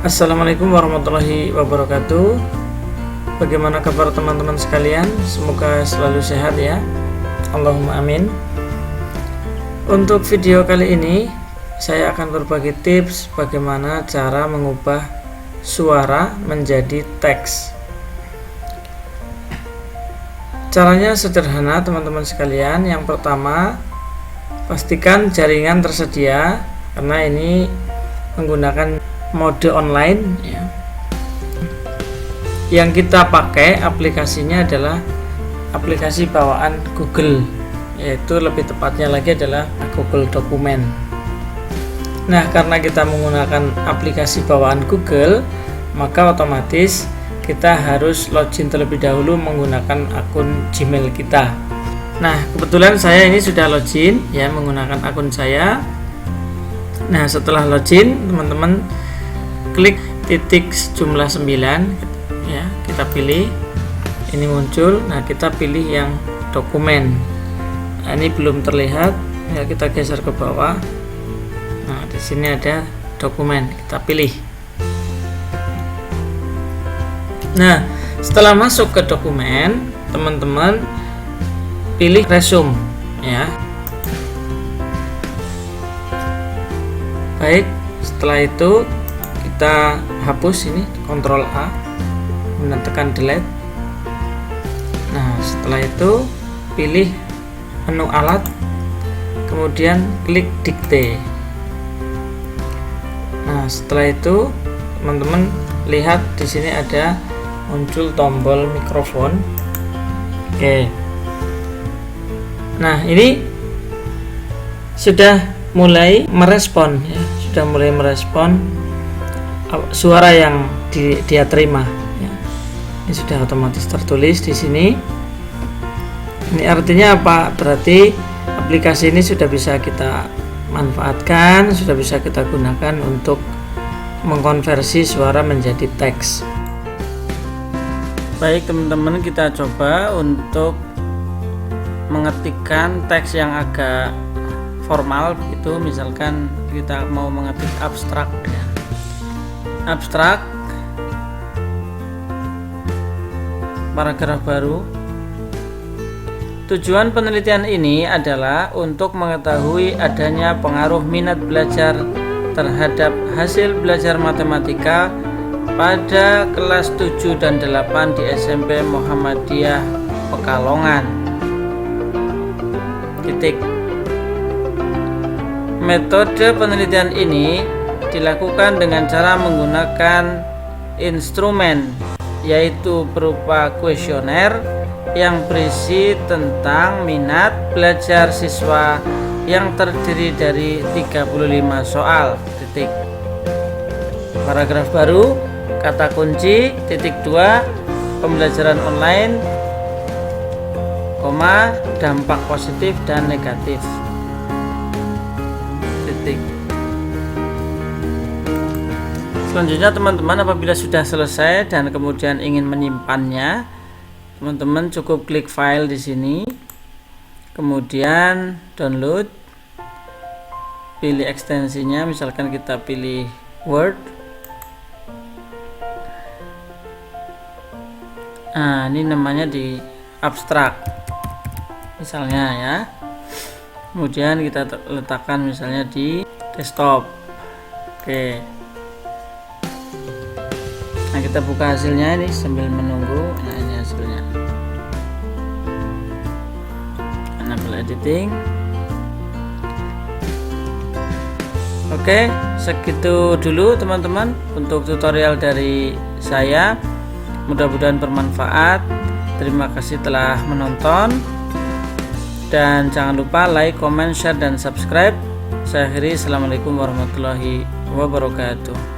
Assalamualaikum warahmatullahi wabarakatuh. Bagaimana kabar teman-teman sekalian? Semoga selalu sehat ya. Allahumma amin. Untuk video kali ini saya akan berbagi tips bagaimana cara mengubah suara menjadi teks. Caranya sederhana teman-teman sekalian. Yang pertama, pastikan jaringan tersedia karena ini menggunakan mode online ya. Yang kita pakai aplikasinya adalah aplikasi bawaan Google, yaitu lebih tepatnya lagi adalah Google Dokumen. Nah, karena kita menggunakan aplikasi bawaan Google, maka otomatis kita harus login terlebih dahulu menggunakan akun Gmail kita. Nah, kebetulan saya ini sudah login ya menggunakan akun saya. Nah, setelah login, teman-teman klik titik jumlah 9 ya, kita pilih, ini muncul. Nah, kita pilih yang dokumen. Nah, ini belum terlihat ya, kita geser ke bawah. Nah, di sini ada dokumen, kita pilih. Nah, setelah masuk ke dokumen, teman-teman pilih resume ya. Baik, setelah itu kita hapus ini, Ctrl A, kemudian tekan delete. Nah, setelah itu pilih menu alat, kemudian klik dikte. Nah, setelah itu teman-teman lihat di sini ada muncul tombol mikrofon. Oke. Nah, ini sudah mulai merespon ya, sudah mulai merespon suara yang dia terima ya. Ini sudah otomatis tertulis di sini. Ini artinya apa? Berarti aplikasi ini sudah bisa kita manfaatkan, sudah bisa kita gunakan untuk mengkonversi suara menjadi teks. Baik teman-teman, kita coba untuk mengetikkan teks yang agak formal begitu. Misalkan kita mau mengetik abstrak ya. Abstrak, paragraf baru. Tujuan penelitian ini adalah untuk mengetahui adanya pengaruh minat belajar terhadap hasil belajar matematika pada kelas 7 dan 8 di SMP Muhammadiyah Pekalongan. Titik. Metode penelitian ini dilakukan dengan cara menggunakan instrumen, yaitu berupa kuesioner yang berisi tentang minat belajar siswa yang terdiri dari 35 soal. Titik. Paragraf baru, kata kunci, titik 2, pembelajaran online, koma, dampak positif dan negatif. Titik. Selanjutnya teman-teman, apabila sudah selesai dan kemudian ingin menyimpannya, teman-teman cukup klik file di sini, kemudian download, pilih ekstensinya, misalkan kita pilih Word. Nah, ini namanya di abstrak misalnya ya. Kemudian kita letakkan misalnya di desktop. Oke. Nah, kita buka hasilnya ini sambil menunggu. Nah, ini hasilnya. Enable editing. Oke, segitu dulu teman-teman untuk tutorial dari saya. Mudah-mudahan bermanfaat. Terima kasih telah menonton. Dan jangan lupa like, comment, share, dan subscribe. Saya akhiri. Assalamualaikum warahmatullahi wabarakatuh.